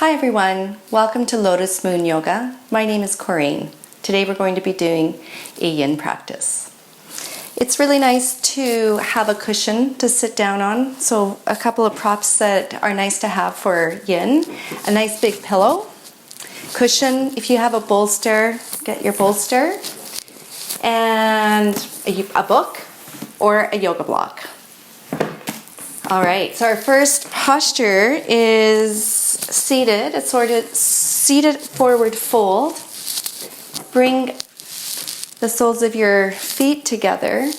Hi everyone, welcome to Lotus Moon Yoga. My name is Corinne. Today we're going to be doing a yin practice. It's really nice to have a cushion to sit down on, so a couple of props that are nice to have for yin. A nice big pillow, cushion, if you have a bolster, get your bolster, and a book or a yoga block. All right, so our first posture is seated. It's sort of seated forward fold. Bring the soles of your feet together,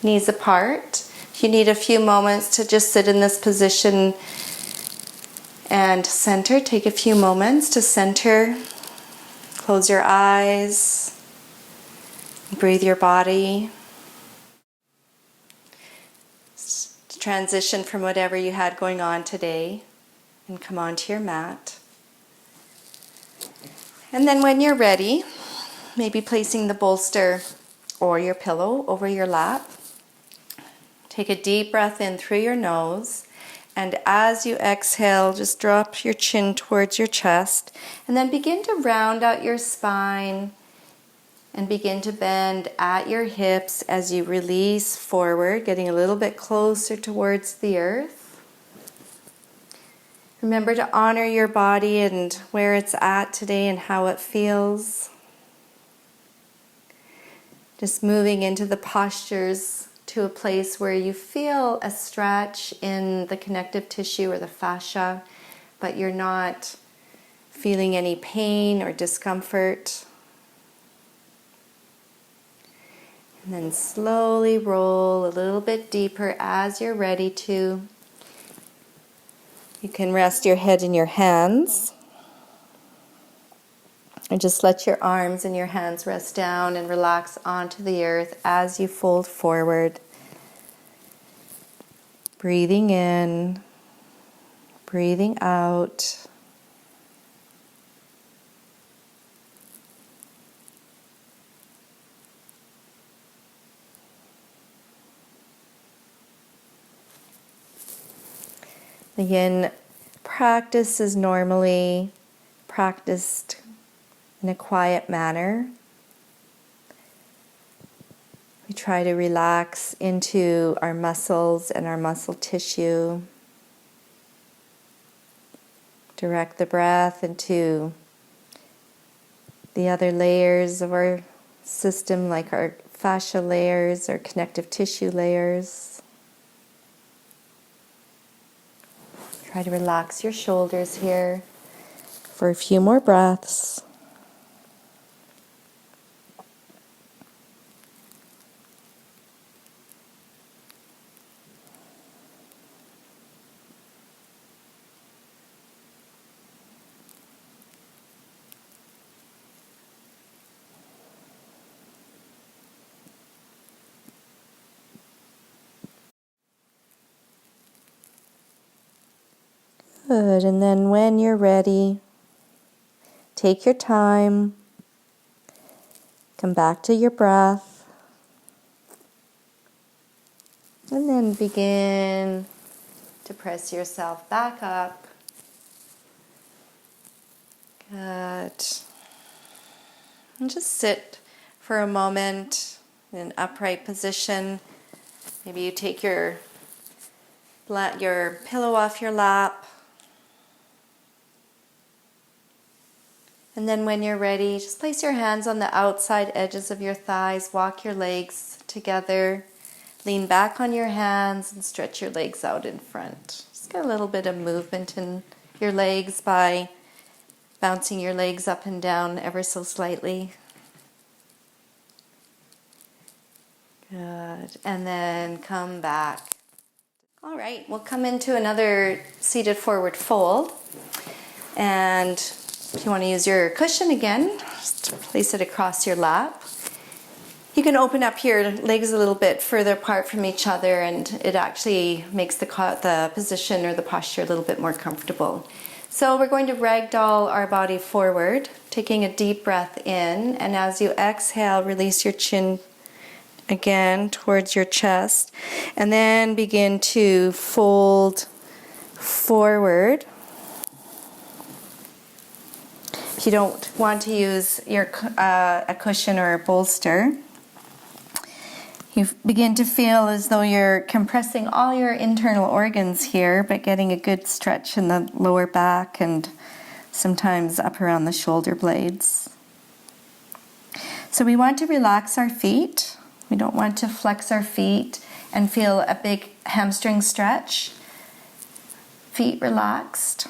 knees apart. If you need a few moments to just sit in this position and center, take a few moments to center. Close your eyes, breathe your body. Transition from whatever you had going on today and come onto your mat. And then when you're ready, maybe placing the bolster or your pillow over your lap. Take a deep breath in through your nose, and as you exhale, just drop your chin towards your chest and then begin to round out your spine and begin to bend at your hips as you release forward, getting a little bit closer towards the earth. Remember to honor your body and where it's at today and how it feels. Just moving into the postures to a place where you feel a stretch in the connective tissue or the fascia, but you're not feeling any pain or discomfort. And then slowly roll a little bit deeper as you're ready to. You can rest your head in your hands. And just let your arms and your hands rest down and relax onto the earth as you fold forward. Breathing in, breathing out. The yin practice is normally practiced in a quiet manner. We try to relax into our muscles and our muscle tissue. Direct the breath into the other layers of our system, like our fascia layers or connective tissue layers. Try to relax your shoulders here for a few more breaths. Good, and then when you're ready, take your time, come back to your breath, and then begin to press yourself back up. Good. And just sit for a moment in an upright position. Maybe you take your pillow off your lap. And then when you're ready, just place your hands on the outside edges of your thighs, walk your legs together, lean back on your hands and stretch your legs out in front. Just get a little bit of movement in your legs by bouncing your legs up and down ever so slightly. Good. And then come back. All right, we'll come into another seated forward fold. And if you want to use your cushion again, just place it across your lap. You can open up your legs a little bit further apart from each other, and it actually makes the position or the posture a little bit more comfortable. So we're going to ragdoll our body forward, taking a deep breath in, and as you exhale, release your chin again towards your chest, and then begin to fold forward. If you don't want to use a cushion or a bolster, you begin to feel as though you're compressing all your internal organs here, but getting a good stretch in the lower back and sometimes up around the shoulder blades. So we want to relax our feet. We don't want to flex our feet and feel a big hamstring stretch. Feet relaxed.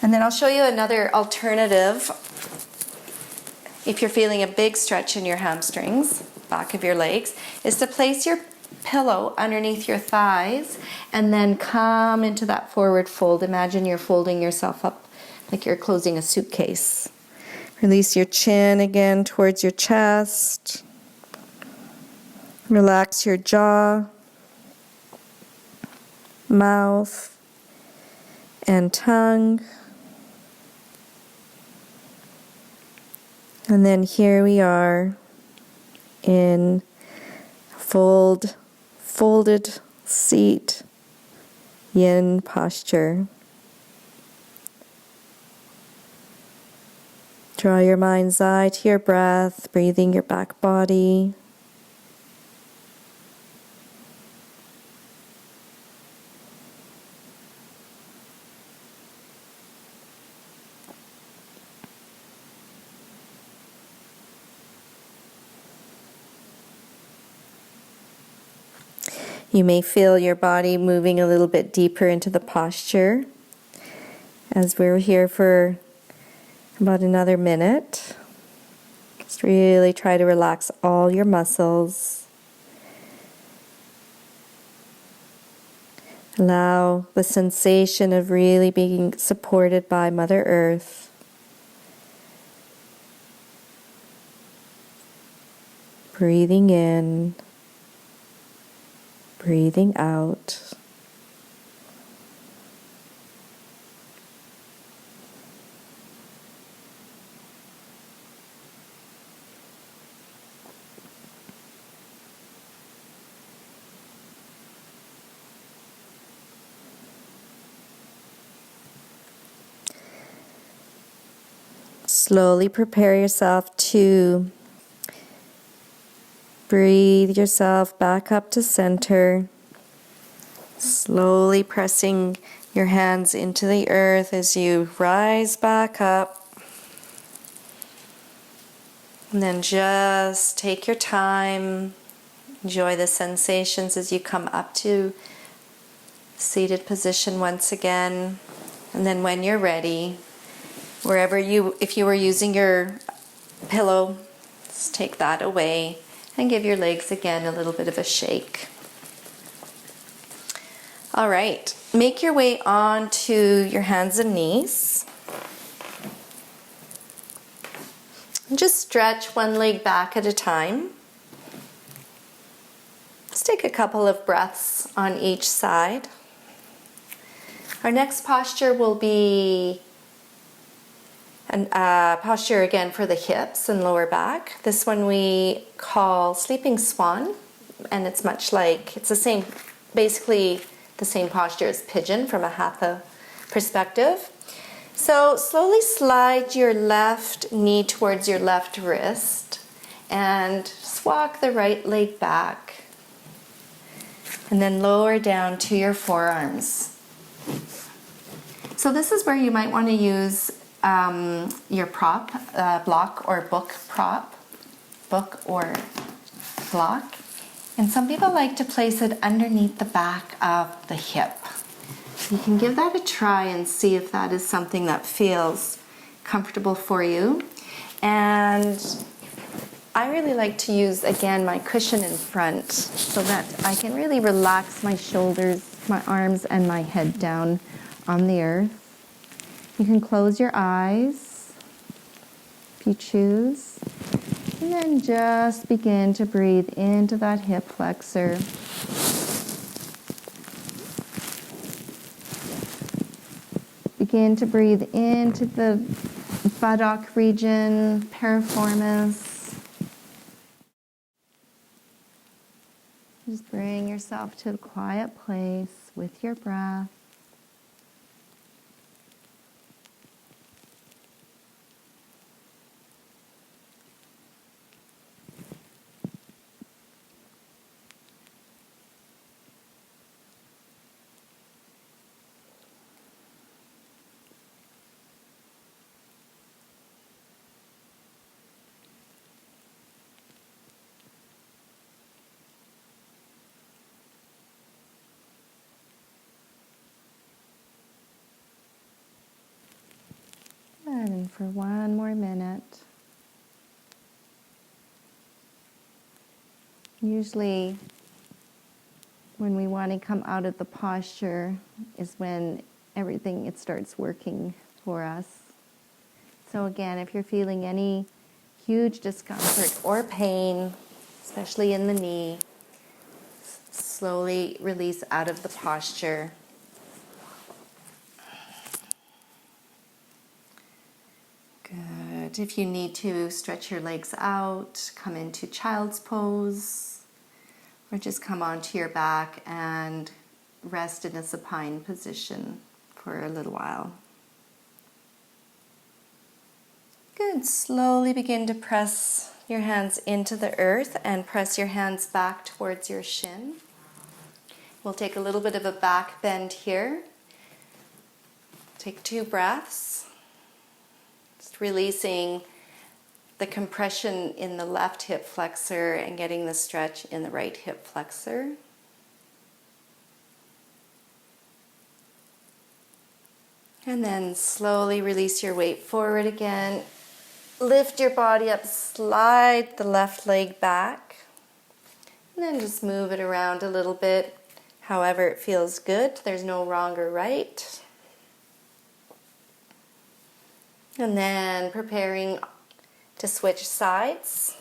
And then I'll show you another alternative. If you're feeling a big stretch in your hamstrings, back of your legs, is to place your pillow underneath your thighs and then come into that forward fold. Imagine you're folding yourself up like you're closing a suitcase. Release your chin again towards your chest. Relax your jaw, mouth, and tongue. And then here we are in folded seat, yin posture. Draw your mind's eye to your breath, breathing your back body. You may feel your body moving a little bit deeper into the posture as we're here for about another minute. Just really try to relax all your muscles. Allow the sensation of really being supported by Mother Earth. Breathing in. Breathing out. Slowly prepare yourself to breathe yourself back up to center, slowly pressing your hands into the earth as you rise back up. And then just take your time, enjoy the sensations as you come up to seated position once again. And then when you're ready, if you were using your pillow, just take that away. And give your legs again a little bit of a shake. All right, make your way onto your hands and knees. And just stretch one leg back at a time. Let's take a couple of breaths on each side. Our next posture will be a posture again for the hips and lower back. This one we call sleeping swan, and it's basically the same posture as pigeon from a hatha perspective. So slowly slide your left knee towards your left wrist and just walk the right leg back. And then lower down to your forearms. So this is where you might want to use your prop, block or book or block. And some people like to place it underneath the back of the hip. You can give that a try and see if that is something that feels comfortable for you. And I really like to use, again, my cushion in front so that I can really relax my shoulders, my arms, and my head down on the earth. You can close your eyes if you choose. And then just begin to breathe into that hip flexor. Begin to breathe into the buttock region, piriformis. Just bring yourself to a quiet place with your breath. for one more minute. Usually when we want to come out of the posture is when it starts working for us. So again, if you're feeling any huge discomfort or pain, especially in the knee, slowly release out of the posture. Good. If you need to stretch your legs out, come into child's pose, or just come onto your back and rest in a supine position for a little while. Good. Slowly begin to press your hands into the earth and press your hands back towards your shin. We'll take a little bit of a back bend here. Take 2 breaths. Just releasing the compression in the left hip flexor and getting the stretch in the right hip flexor. And then slowly release your weight forward again. Lift your body up, slide the left leg back. And then just move it around a little bit, however it feels good. There's no wrong or right. And then preparing to switch sides.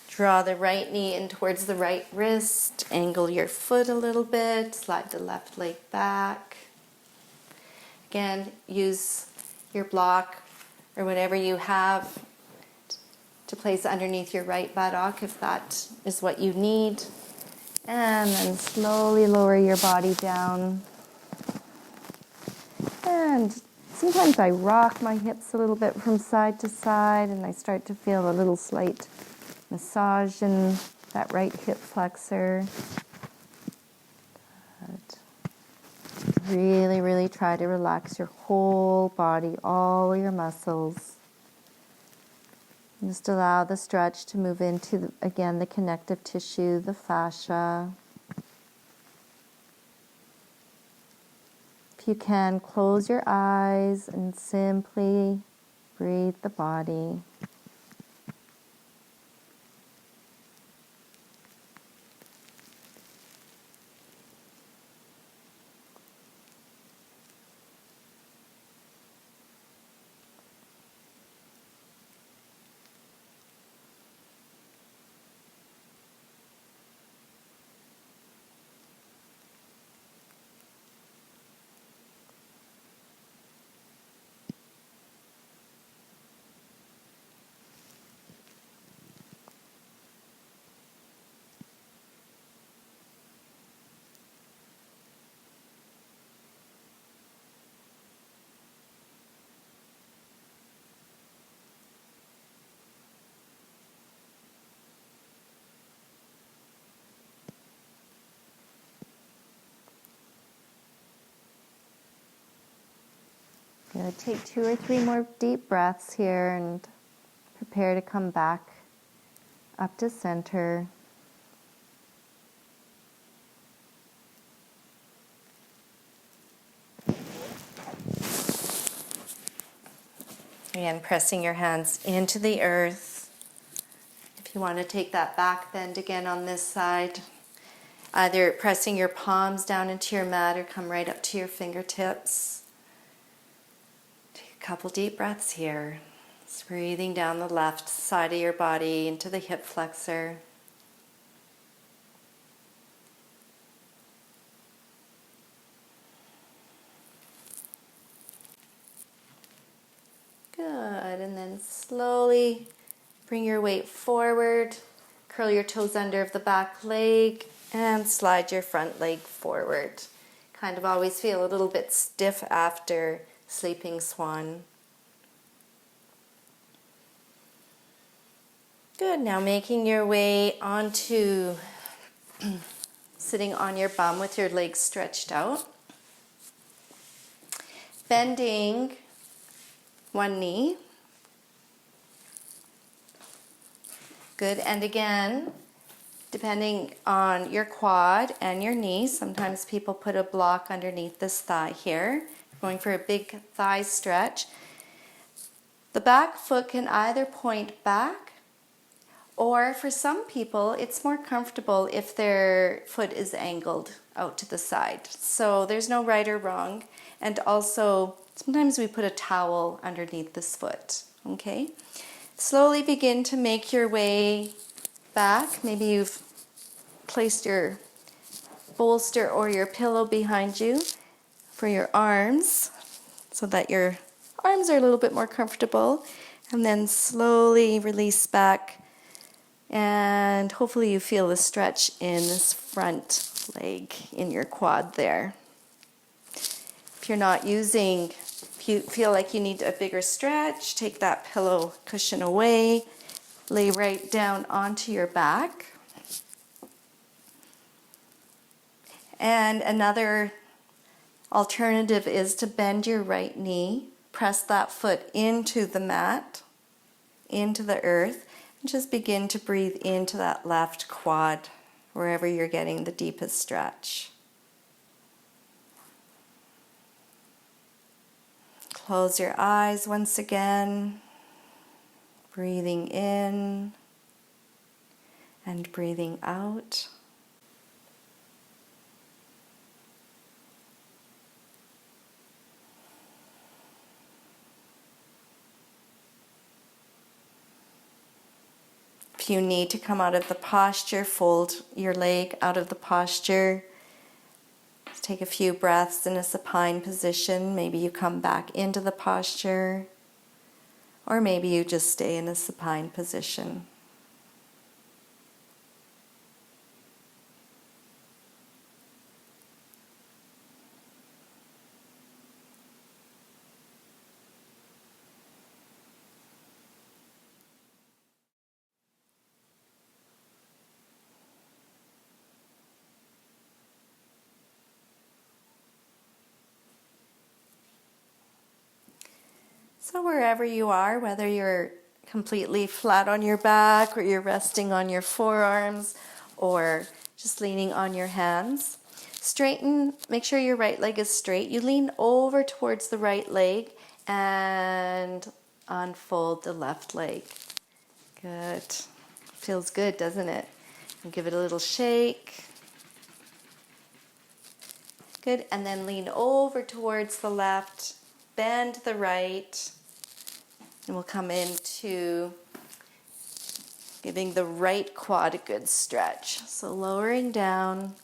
Draw the right knee in towards the right wrist. Angle your foot a little bit. Slide the left leg back. Again, use your block or whatever you have to place underneath your right buttock if that is what you need. And then slowly lower your body down. And sometimes I rock my hips a little bit from side to side and I start to feel a little slight massage in that right hip flexor. Good. Really, really try to relax your whole body, all your muscles. Just allow the stretch to move into, again, the connective tissue, the fascia. If you can, close your eyes and simply breathe the body. I'm going to take 2 or 3 more deep breaths here and prepare to come back up to center. Again, pressing your hands into the earth. If you want to take that back bend again on this side, either pressing your palms down into your mat or come right up to your fingertips. Take a couple deep breaths here. Just breathing down the left side of your body into the hip flexor. Good, and then slowly bring your weight forward, curl your toes under of the back leg, and slide your front leg forward. Kind of always feel a little bit stiff after sleeping swan. Good, now making your way onto sitting on your bum with your legs stretched out. Bending one knee. Good, and again, depending on your quad and your knees, sometimes people put a block underneath this thigh here. Going for a big thigh stretch. The back foot can either point back, or for some people, it's more comfortable if their foot is angled out to the side. So there's no right or wrong. And also, sometimes we put a towel underneath this foot, okay? Slowly begin to make your way back. Maybe you've placed your bolster or your pillow behind you for your arms so that your arms are a little bit more comfortable. And then slowly release back. And hopefully you feel the stretch in this front leg in your quad there. If you're not using, if you feel like you need a bigger stretch, take that pillow cushion away, lay right down onto your back. And another alternative is to bend your right knee, press that foot into the mat, into the earth, and just begin to breathe into that left quad, wherever you're getting the deepest stretch. Close your eyes once again, breathing in and breathing out. If you need to come out of the posture, fold your leg out of the posture. Take a few breaths in a supine position. Maybe you come back into the posture, or maybe you just stay in a supine position. So wherever you are, whether you're completely flat on your back or you're resting on your forearms or just leaning on your hands, straighten, make sure your right leg is straight. You lean over towards the right leg and unfold the left leg. Good. Feels good, doesn't it? And give it a little shake. Good. And then lean over towards the left, bend the right, and we'll come into giving the right quad a good stretch. So lowering down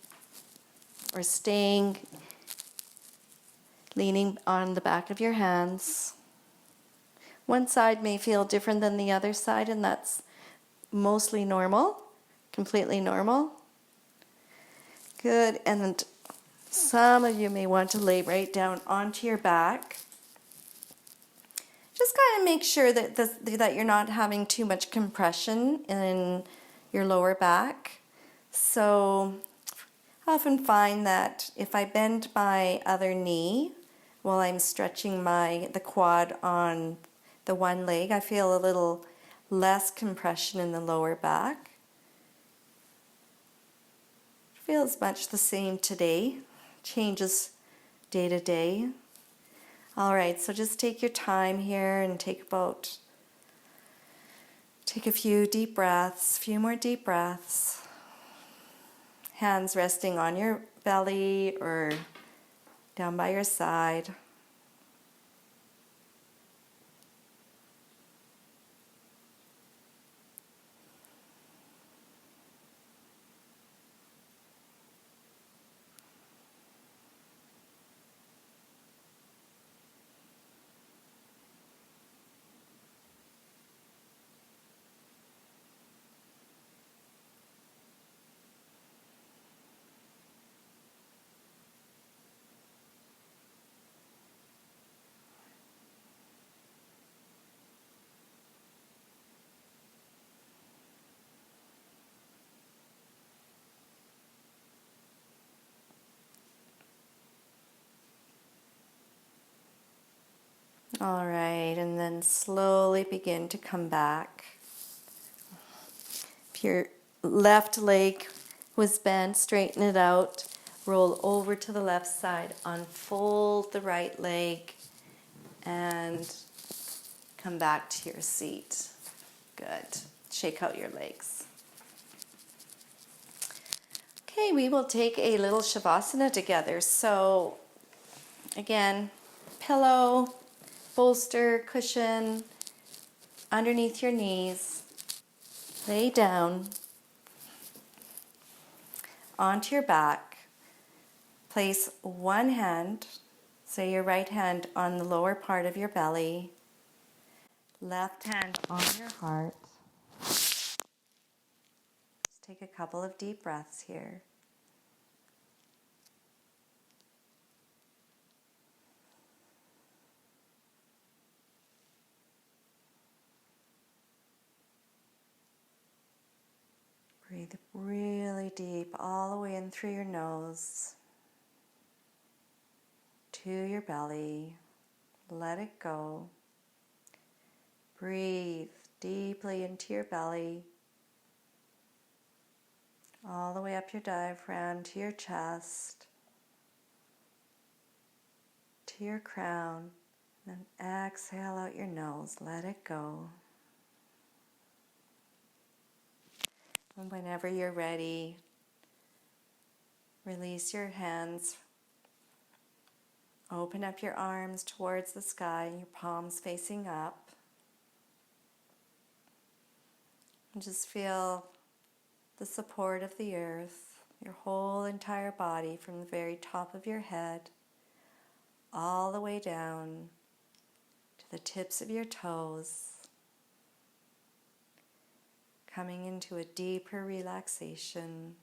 or staying, leaning on the back of your hands. One side may feel different than the other side, and that's mostly normal, completely normal. Good. And some of you may want to lay right down onto your back. Just kind of make sure that you're not having too much compression in your lower back. So I often find that if I bend my other knee while I'm stretching the quad on the one leg, I feel a little less compression in the lower back. Feels much the same today. Changes day to day. All right, so just take your time here and take a few deep breaths, a few more deep breaths. Hands resting on your belly or down by your side. All right, and then slowly begin to come back. If your left leg was bent, straighten it out. Roll over to the left side, unfold the right leg, and Come back to your seat. Good. Shake out your legs. Okay, we will take a little Shavasana together. So again, pillow, bolster, cushion underneath your knees. Lay down onto your back. Place one hand, say your right hand on the lower part of your belly, left hand on your heart. Just take a couple of deep breaths here. Breathe really deep all the way in through your nose to your belly. Let it go. Breathe deeply into your belly, all the way up your diaphragm to your chest, to your crown. Then exhale out your nose. Let it go. And whenever you're ready, release your hands. Open up your arms towards the sky and your palms facing up. And just feel the support of the earth, your whole entire body from the very top of your head all the way down to the tips of your toes, coming into a deeper relaxation.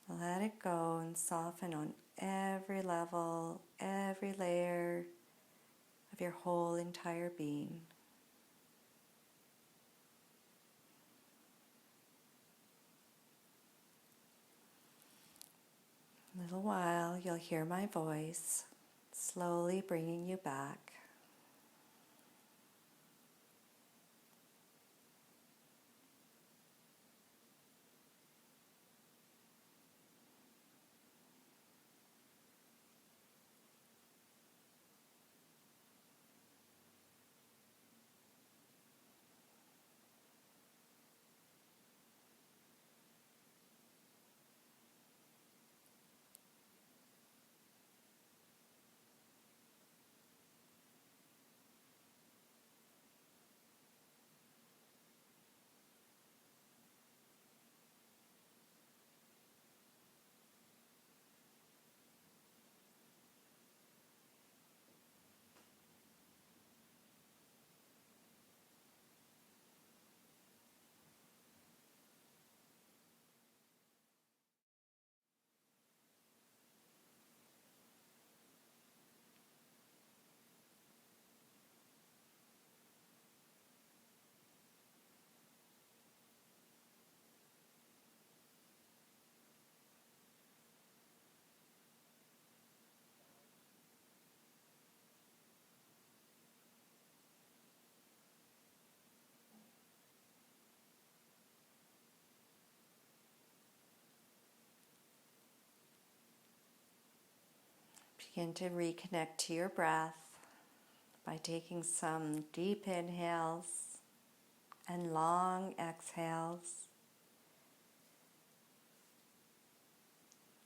Let it go and soften on every level, every layer of your whole entire being. In a little while, you'll hear my voice slowly bringing you back. Begin to reconnect to your breath by taking some deep inhales and long exhales.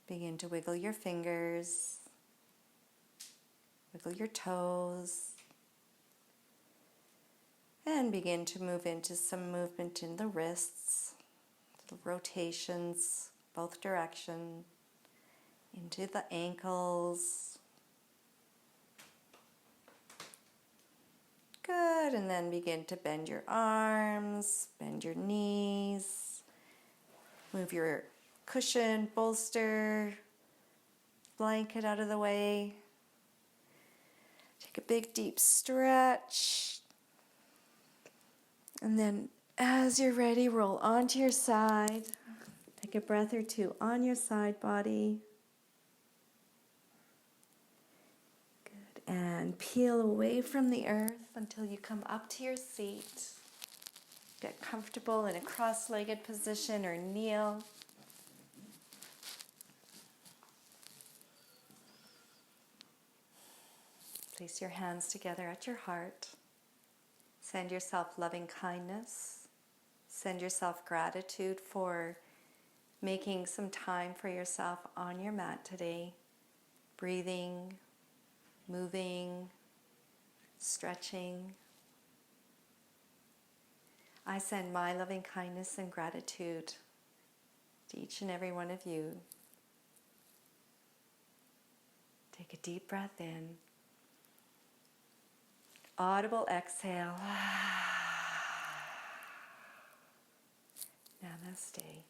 Begin to wiggle your fingers, wiggle your toes, and begin to move into some movement in the wrists, little rotations, both directions, into the ankles. Good, and then begin to bend your arms, bend your knees, move your cushion, bolster, blanket out of the way. Take a big deep stretch. And then as you're ready, roll onto your side. Take a breath or two on your side body. Good. And peel away from the earth until you come up to your seat. Get comfortable in a cross-legged position or kneel. Place your hands together at your heart. Send yourself loving kindness. Send yourself gratitude for making some time for yourself on your mat today. Breathing, moving, stretching. I send my loving kindness and gratitude to each and every one of you. Take a deep breath in. Audible exhale. Namaste.